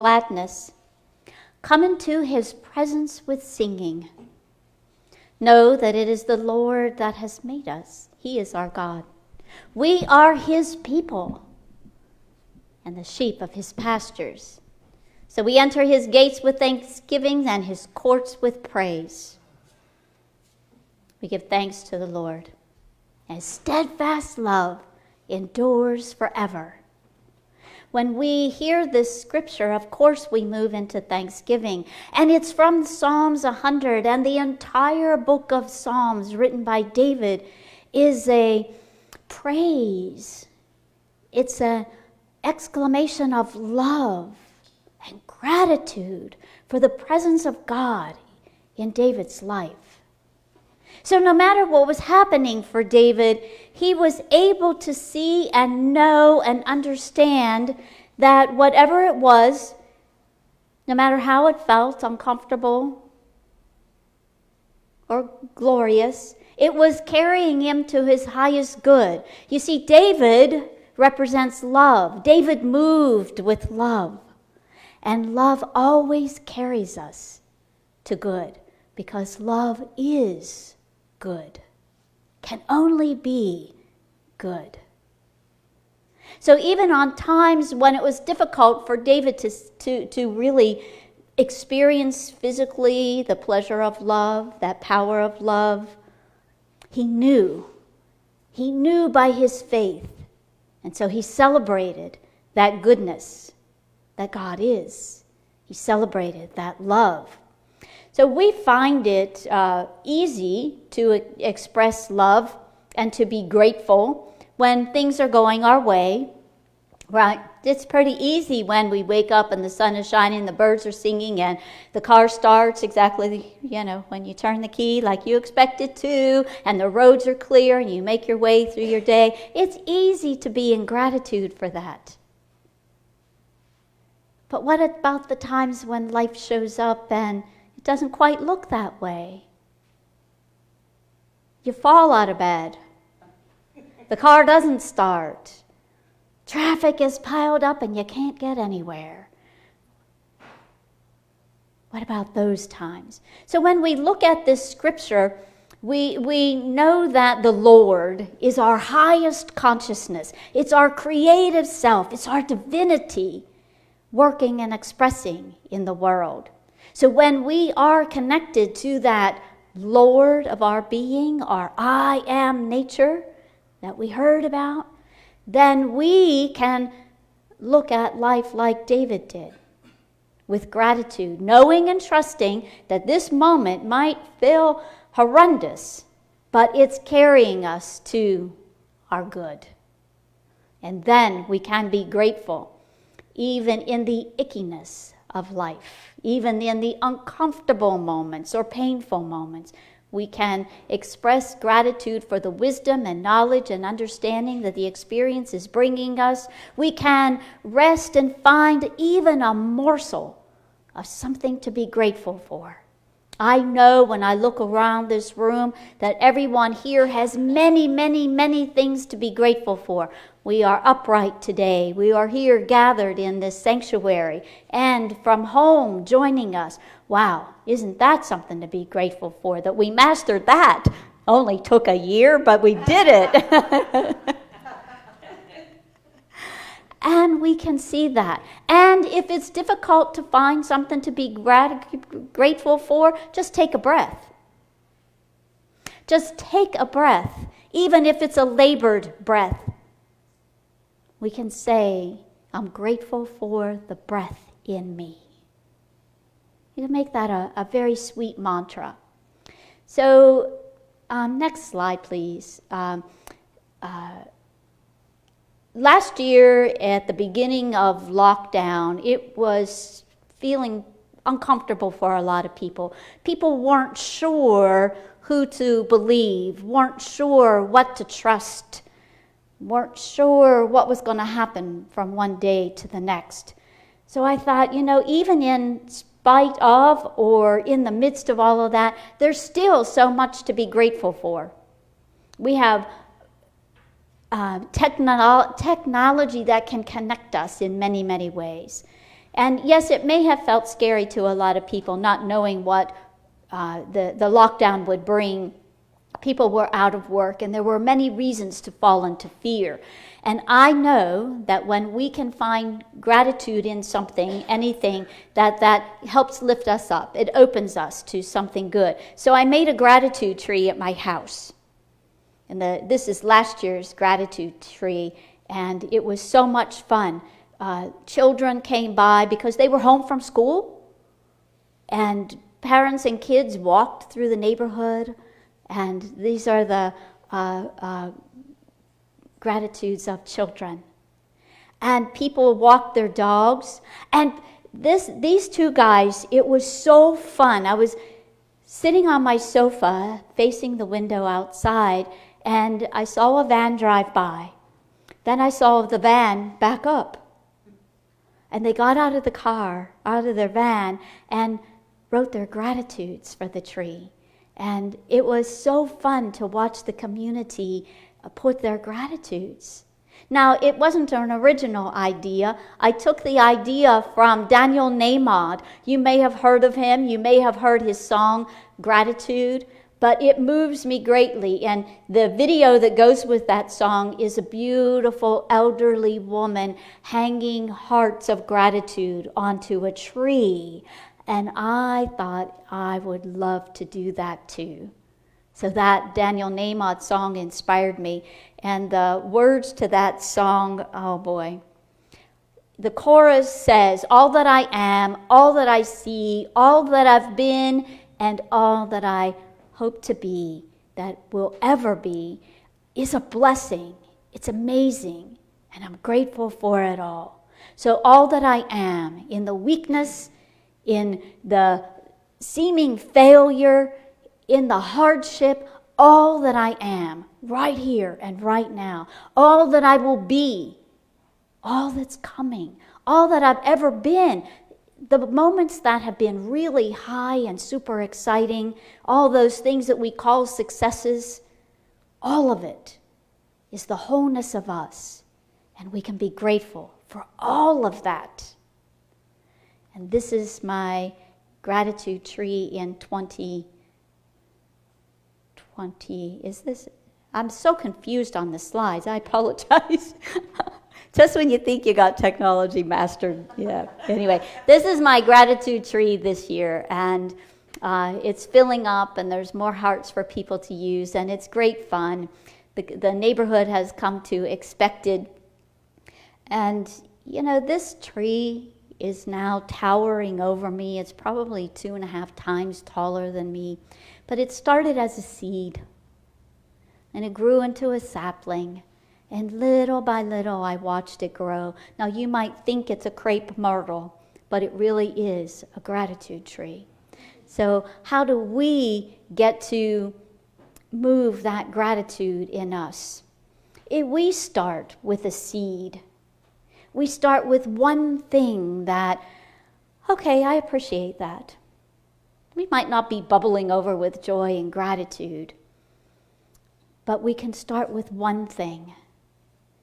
gladness. Come into his presence with singing. Know that it is the Lord that has made us. He is our God. We are his people and the sheep of his pastures. So we enter his gates with thanksgiving and his courts with praise. We give thanks to the Lord. And his steadfast love endures forever. When we hear this scripture, of course we move into thanksgiving. And it's from Psalms 100, and the entire book of Psalms written by David is a praise. It's an exclamation of love and gratitude for the presence of God in David's life. So no matter what was happening for David, he was able to see and know and understand that whatever it was, no matter how it felt, uncomfortable or glorious, it was carrying him to his highest good. You see, David represents love. David moved with love. And love always carries us to good because love is good, can only be good. So even on times when it was difficult for David to really experience physically the pleasure of love, that power of love, he knew by his faith. And so he celebrated that goodness that God is. He celebrated that love. So we find it easy to express love and to be grateful when things are going our way. Right? It's pretty easy when we wake up and the sun is shining, the birds are singing, and the car starts exactly, when you turn the key like you expect it to, and the roads are clear and you make your way through your day. It's easy to be in gratitude for that. But what about the times when life shows up and it doesn't quite look that way? You fall out of bed. The car doesn't start. Traffic is piled up and you can't get anywhere. What about those times? So when we look at this scripture, we know that the Lord is our highest consciousness. It's our creative self. It's our divinity working and expressing in the world. So when we are connected to that Lord of our being, our I am nature that we heard about, then we can look at life like David did, with gratitude, knowing and trusting that this moment might feel horrendous, but it's carrying us to our good. And then we can be grateful, even in the ickiness of life, even in the uncomfortable moments or painful moments. We can express gratitude for the wisdom and knowledge and understanding that the experience is bringing us. We can rest and find even a morsel of something to be grateful for. I know when I look around this room that everyone here has many, many, many things to be grateful for. We are upright today. We are here gathered in this sanctuary and from home joining us. Wow, isn't that something to be grateful for? That we mastered that. Only took a year, but we did it. And we can see that. And if it's difficult to find something to be grateful for, just take a breath. Just take a breath, even if it's a labored breath. We can say, I'm grateful for the breath in me. You can make that a very sweet mantra. So, next slide, please. Last year, at the beginning of lockdown, it was feeling uncomfortable for a lot of people. People weren't sure who to believe, weren't sure what to trust, weren't sure what was going to happen from one day to the next. So I thought, even in spite of or in the midst of all of that, there's still so much to be grateful for. We have technology that can connect us in many, many ways. And yes, it may have felt scary to a lot of people, not knowing what the lockdown would bring. People were out of work, and there were many reasons to fall into fear. And I know that when we can find gratitude in something, anything, that helps lift us up. It opens us to something good. So I made a gratitude tree at my house. And this is last year's gratitude tree, and it was so much fun. Children came by because they were home from school, and parents and kids walked through the neighborhood, and these are the gratitudes of children. And people walked their dogs. And these two guys, it was so fun. I was sitting on my sofa facing the window outside, and I saw a van drive by. Then I saw the van back up. And they got out of their van, and wrote their gratitudes for the tree. And it was so fun to watch the community put their gratitudes. Now, it wasn't an original idea. I took the idea from Daniel Nahmod. You may have heard of him. You may have heard his song, Gratitude. But it moves me greatly. And the video that goes with that song is a beautiful elderly woman hanging hearts of gratitude onto a tree. And I thought I would love to do that too. So that Daniel Nahmod song inspired me. And the words to that song, oh boy. The chorus says, all that I am, all that I see, all that I've been, and all that I hope to be, that will ever be, is a blessing. It's amazing. And I'm grateful for it all. So all that I am, in the weakness, in the seeming failure, in the hardship, all that I am, right here and right now, all that I will be, all that's coming, all that I've ever been, the moments that have been really high and super exciting, all those things that we call successes, all of it is the wholeness of us, and we can be grateful for all of that. And this is my gratitude tree in 2020. Is this? I'm so confused on the slides. I apologize. Just when you think you got technology mastered. Yeah. Anyway, this is my gratitude tree this year, and it's filling up, and there's more hearts for people to use, and it's great fun. The neighborhood has come to expect it. And, you know, this tree is now towering over me. It's probably 2.5 times taller than me. But it started as a seed, and it grew into a sapling. And little by little, I watched it grow. Now, you might think it's a crepe myrtle, but it really is a gratitude tree. So how do we get to move that gratitude in us? We start with a seed. We start with one thing that, okay, I appreciate that. We might not be bubbling over with joy and gratitude, but we can start with one thing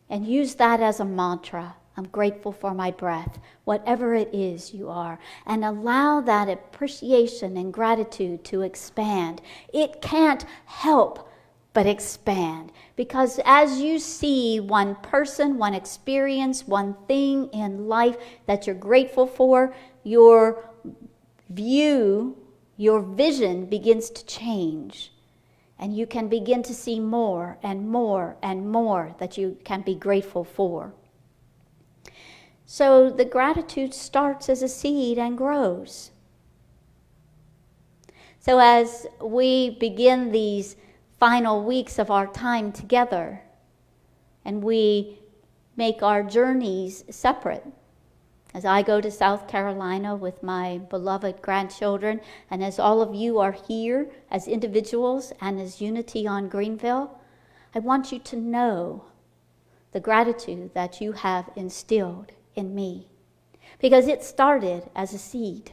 and use that as a mantra. I'm grateful for my breath, whatever it is you are, and allow that appreciation and gratitude to expand. It can't help but expand, because as you see one person, one experience, one thing in life that you're grateful for, your view, your vision begins to change. And you can begin to see more and more and more that you can be grateful for. So the gratitude starts as a seed and grows. So as we begin these final weeks of our time together, and we make our journeys separate, as I go to South Carolina with my beloved grandchildren, and as all of you are here as individuals and as unity on Greenville, I want you to know the gratitude that you have instilled in me, because it started as a seed.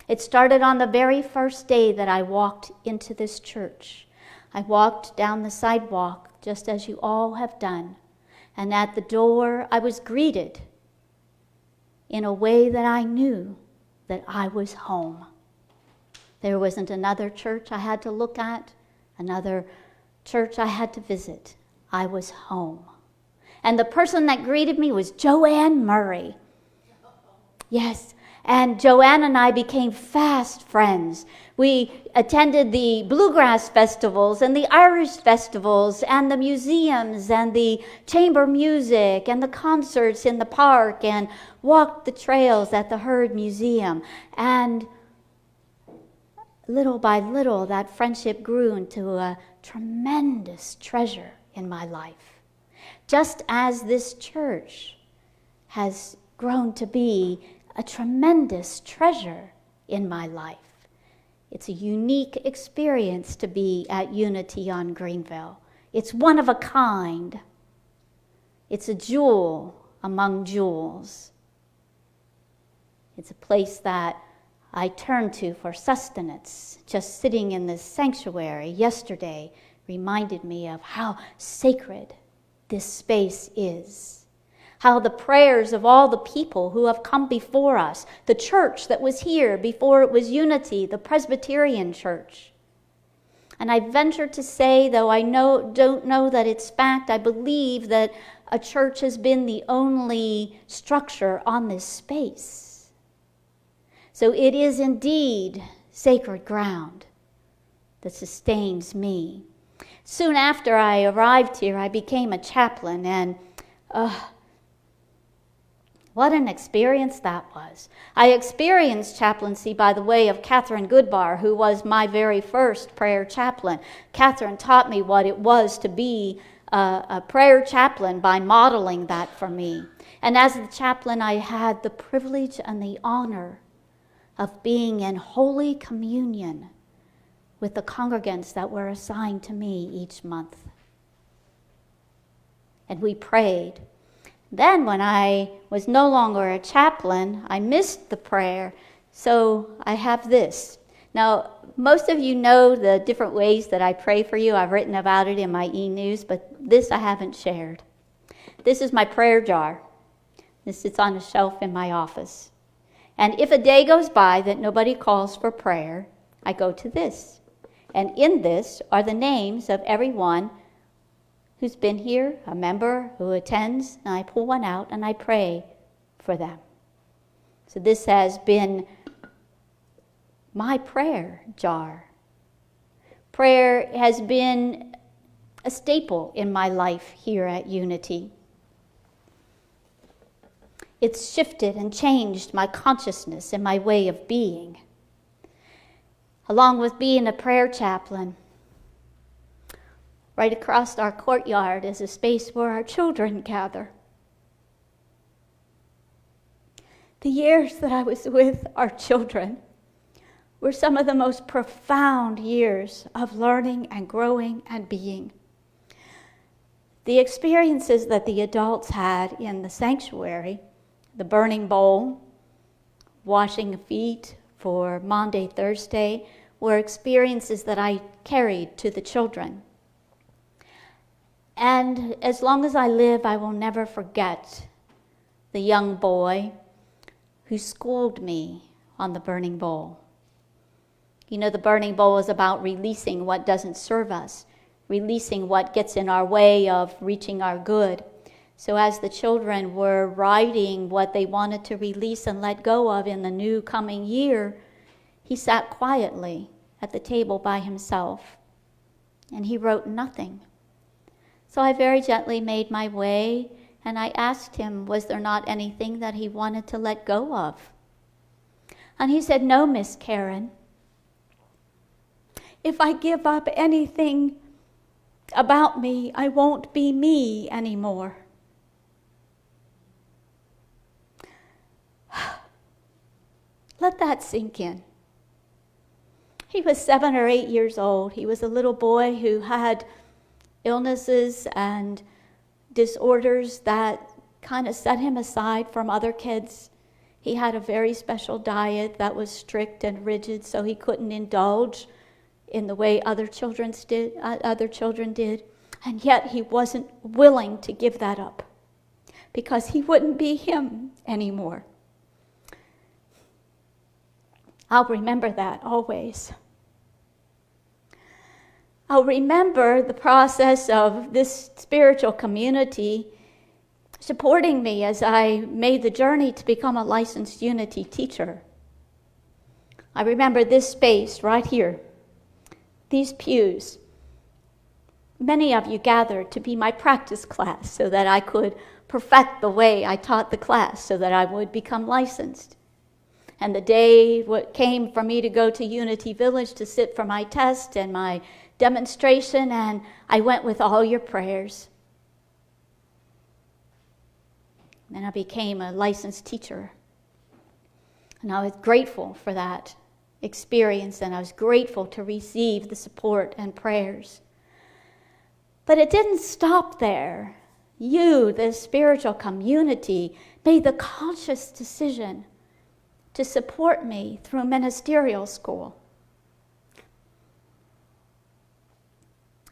It started on the very first day that I walked into this church. I walked down the sidewalk just as you all have done, and at the door I was greeted in a way that I knew that I was home. There wasn't another church I had to look at, another church I had to visit. I was home. And the person that greeted me was Joanne Murray. Yes, and Joanne and I became fast friends. We attended the bluegrass festivals and the Irish festivals and the museums and the chamber music and the concerts in the park and walked the trails at the Heard Museum. And little by little, that friendship grew into a tremendous treasure in my life. Just as this church has grown to be a tremendous treasure in my life. It's a unique experience to be at Unity on Greenville. It's one of a kind. It's a jewel among jewels. It's a place that I turn to for sustenance. Just sitting in this sanctuary yesterday reminded me of how sacred this space is. How the prayers of all the people who have come before us, the church that was here before it was Unity, the Presbyterian church. And I venture to say, though I don't know that it's fact, I believe that a church has been the only structure on this space. So it is indeed sacred ground that sustains me. Soon after I arrived here, I became a chaplain, and what an experience that was. I experienced chaplaincy by the way of Catherine Goodbar, who was my very first prayer chaplain. Catherine taught me what it was to be a prayer chaplain by modeling that for me. And as the chaplain, I had the privilege and the honor of being in Holy Communion with the congregants that were assigned to me each month. And we prayed. Then when I was no longer a chaplain, I missed the prayer, so I have this. Now, most of you know the different ways that I pray for you. I've written about it in my e-news, but this I haven't shared. This is my prayer jar. This sits on a shelf in my office. And if a day goes by that nobody calls for prayer, I go to this. And in this are the names of everyone who's been here, a member who attends, and I pull one out and I pray for them. So this has been my prayer jar. Prayer has been a staple in my life here at Unity. It's shifted and changed my consciousness and my way of being. Along with being a prayer chaplain, right across our courtyard is a space where our children gather. The years that I was with our children were some of the most profound years of learning and growing and being. The experiences that the adults had in the sanctuary, the burning bowl, washing feet for Maundy Thursday, were experiences that I carried to the children. And as long as I live, I will never forget the young boy who schooled me on the burning bowl. You know, the burning bowl is about releasing what doesn't serve us, releasing what gets in our way of reaching our good. So as the children were writing what they wanted to release and let go of in the new coming year, he sat quietly at the table by himself, and he wrote nothing. So I very gently made my way, and I asked him, was there not anything that he wanted to let go of? And he said, no, Miss Karen. If I give up anything about me, I won't be me anymore. Let that sink in. He was 7 or 8 years old. He was a little boy who had illnesses and disorders that kind of set him aside from other kids. He had a very special diet that was strict and rigid, so he couldn't indulge in the way other children did. And yet he wasn't willing to give that up because he wouldn't be him anymore. I'll remember that always. I'll remember the process of this spiritual community supporting me as I made the journey to become a licensed Unity teacher. I remember this space right here, these pews. Many of you gathered to be my practice class so that I could perfect the way I taught the class so that I would become licensed. And the day came for me to go to Unity Village to sit for my test and my demonstration, and I went with all your prayers. And I became a licensed teacher. And I was grateful for that experience, and I was grateful to receive the support and prayers. But it didn't stop there. You, the spiritual community, made the conscious decision to support me through ministerial school.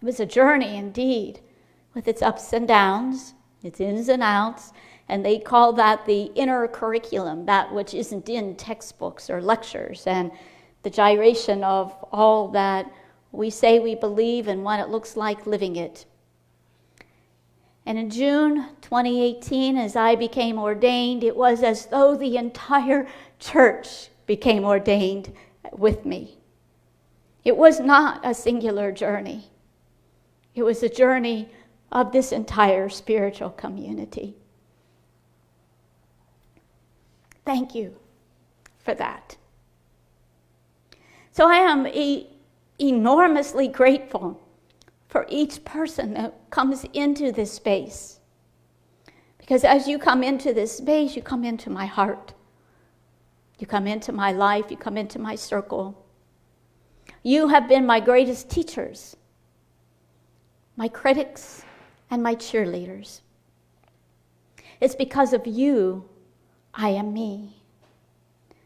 It was a journey indeed, with its ups and downs, its ins and outs, and they call that the inner curriculum, that which isn't in textbooks or lectures, and the gyration of all that we say we believe and what it looks like living it. And in June 2018, as I became ordained, it was as though the entire church became ordained with me. It was not a singular journey. It was a journey of this entire spiritual community. Thank you for that. So I am enormously grateful for each person that comes into this space. Because as you come into this space, you come into my heart. You come into my life. You come into my circle. You have been my greatest teachers, my critics, and my cheerleaders. It's because of you I am me.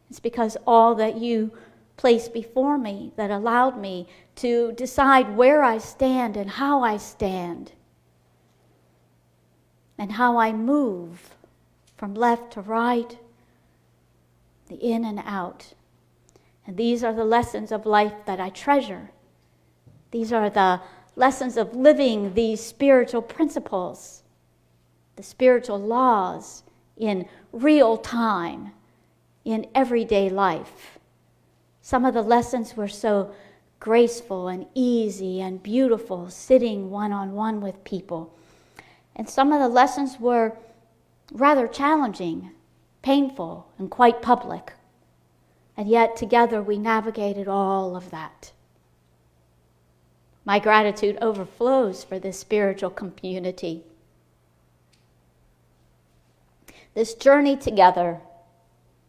It's because all that you placed before me that allowed me to decide where I stand and how I stand and how I move from left to right, the in and out. And these are the lessons of life that I treasure. These are the lessons of living these spiritual principles, the spiritual laws in real time, in everyday life. Some of the lessons were so graceful and easy and beautiful, sitting one-on-one with people. And some of the lessons were rather challenging, painful, and quite public. And yet together we navigated all of that. My gratitude overflows for this spiritual community. This journey together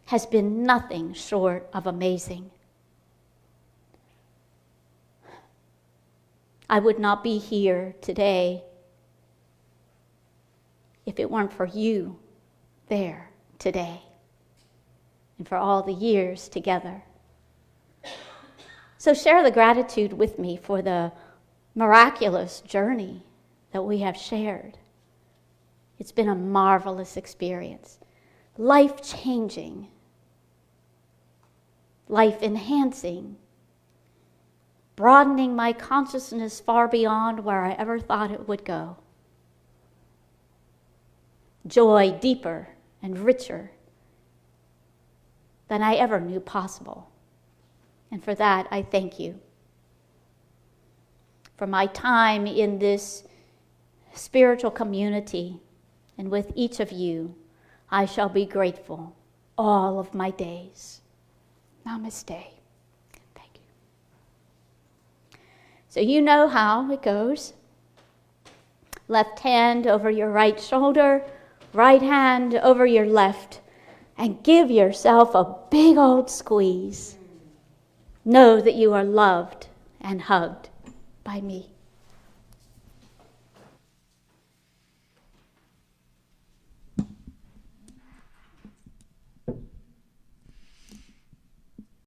has been nothing short of amazing. I would not be here today if it weren't for you there today and for all the years together. So share the gratitude with me for the miraculous journey that we have shared. It's been a marvelous experience, life-changing, life-enhancing, broadening my consciousness far beyond where I ever thought it would go. Joy deeper and richer than I ever knew possible. And for that, I thank you. For my time in this spiritual community and with each of you, I shall be grateful all of my days. Namaste. Thank you. So you know how it goes. Left hand over your right shoulder, right hand over your left, and give yourself a big old squeeze. Know that you are loved and hugged by me.